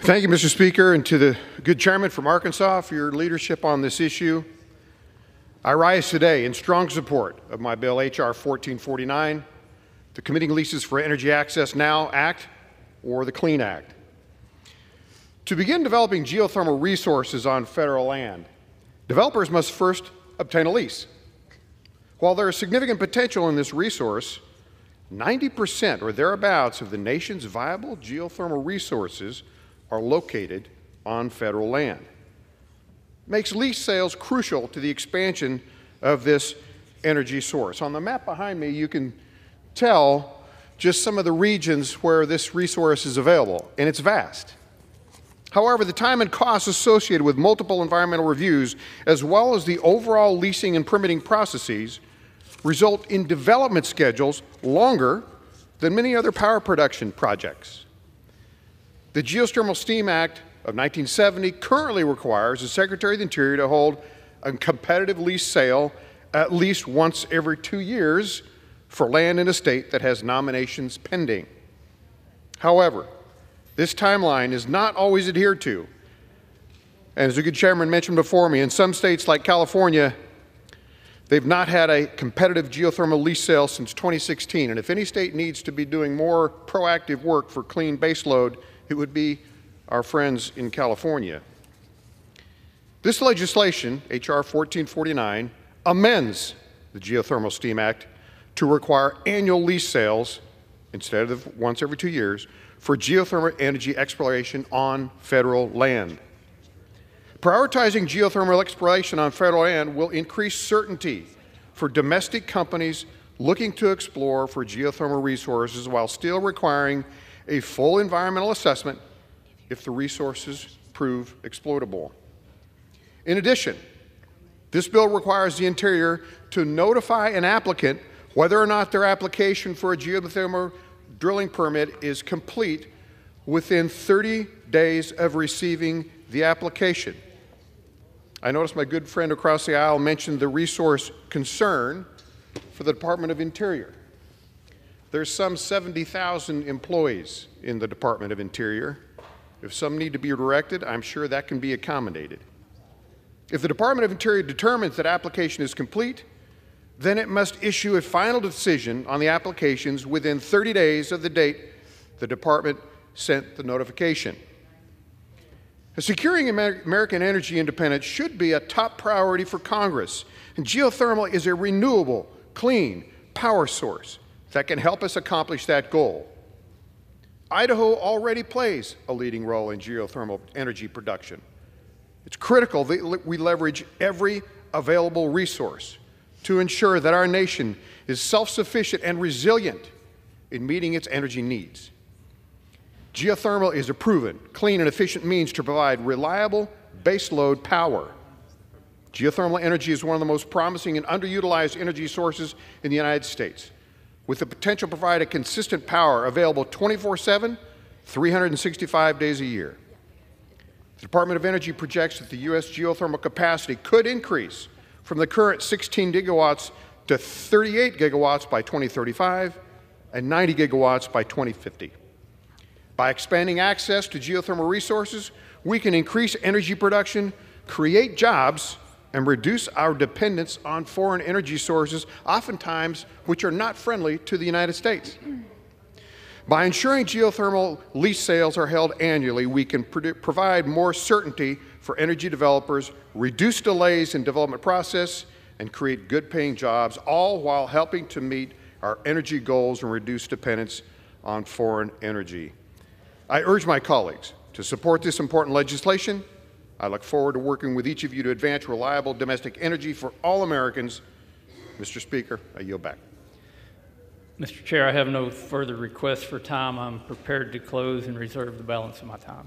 Thank you, Mr. Speaker, and to the good chairman from Arkansas for your leadership on this issue. I rise today in strong support of my bill, H.R. 1449, the Committing Leases for Energy Access Now Act, or the CLEAN Act. To begin developing geothermal resources on federal land, developers must first obtain a lease. While there is significant potential in this resource, 90% or thereabouts of the nation's viable geothermal resources are located on federal land. Makes lease sales crucial to the expansion of this energy source. On the map behind me, you can tell just some of the regions where this resource is available, and it's vast. However, the time and costs associated with multiple environmental reviews, as well as the overall leasing and permitting processes, result in development schedules longer than many other power production projects. The Geothermal Steam Act of 1970 currently requires the Secretary of the Interior to hold a competitive lease sale at least once every 2 years for land in a state that has nominations pending. However, this timeline is not always adhered to. And as the good chairman mentioned before me, in some states like California, they've not had a competitive geothermal lease sale since 2016. And if any state needs to be doing more proactive work for clean baseload, it would be our friends in California. This legislation, H.R. 1449, amends the Geothermal Steam Act to require annual lease sales, instead of once every 2 years, for geothermal energy exploration on federal land. Prioritizing geothermal exploration on federal land will increase certainty for domestic companies looking to explore for geothermal resources while still requiring a full environmental assessment if the resources prove exploitable. In addition, this bill requires the Interior to notify an applicant whether or not their application for a geothermal drilling permit is complete within 30 days of receiving the application. I noticed my good friend across the aisle mentioned the resource concern for the Department of Interior. There's some 70,000 employees in the Department of Interior. If some need to be directed, I'm sure that can be accommodated. If the Department of Interior determines that application is complete, then it must issue a final decision on the applications within 30 days of the date the department sent the notification. Securing American energy independence should be a top priority for Congress, and geothermal is a renewable, clean power source that can help us accomplish that goal. Idaho already plays a leading role in geothermal energy production. It's critical that we leverage every available resource to ensure that our nation is self-sufficient and resilient in meeting its energy needs. Geothermal is a proven, clean, and efficient means to provide reliable baseload power. Geothermal energy is one of the most promising and underutilized energy sources in the United States, with the potential to provide a consistent power available 24/7, 365 days a year. The Department of Energy projects that the U.S. geothermal capacity could increase from the current 16 gigawatts to 38 gigawatts by 2035 and 90 gigawatts by 2050. By expanding access to geothermal resources, we can increase energy production, create jobs, and reduce our dependence on foreign energy sources, oftentimes which are not friendly to the United States. By ensuring geothermal lease sales are held annually, we can provide more certainty for energy developers, reduce delays in development process, and create good-paying jobs, all while helping to meet our energy goals and reduce dependence on foreign energy. I urge my colleagues to support this important legislation. I look forward to working with each of you to advance reliable domestic energy for all Americans. Mr. Speaker, I yield back. Mr. Chair, I have no further requests for time. I'm prepared to close and reserve the balance of my time.